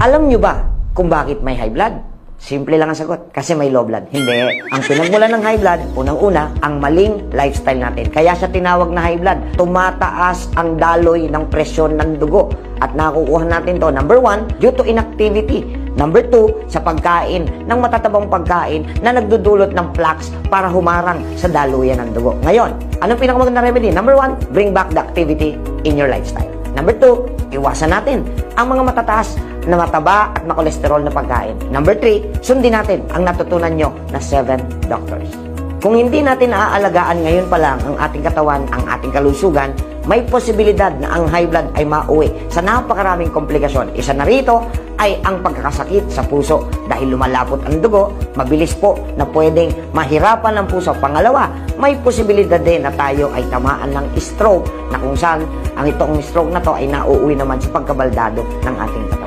Alam nyo ba kung bakit may high blood? Simple lang ang sagot, kasi may low blood. Hindi. Ang pinagmulan ng high blood, unang-una, ang maling lifestyle natin. Kaya siya tinawag na high blood. Tumataas ang daloy ng presyon ng dugo. At nakukuha natin to, number 1, due to inactivity. Number 2, sa pagkain ng matatabang pagkain na nagdudulot ng plaques para humarang sa daluyan ng dugo. Ngayon, anong pinakamagandang remedy? Number 1, bring back the activity in your lifestyle. Number 2, iwasan natin ang mga matataas na mataba at makolesterol na pagkain. Number 3, sundin natin ang natutunan nyo na 7 doctors. Kung hindi natin naaalagaan ngayon pa lang ang ating katawan, ang ating kalusugan, may posibilidad na ang high blood ay mauwi sa napakaraming komplikasyon. Isa na rito ay ang pagkakasakit sa puso dahil lumalapot ang dugo, mabilis po na pwedeng mahirapan ang puso. Pangalawa, may posibilidad din na tayo ay tamaan ng stroke na kung saan ang itong stroke na to ay nauuwi naman sa pagkabaldado ng ating katawan.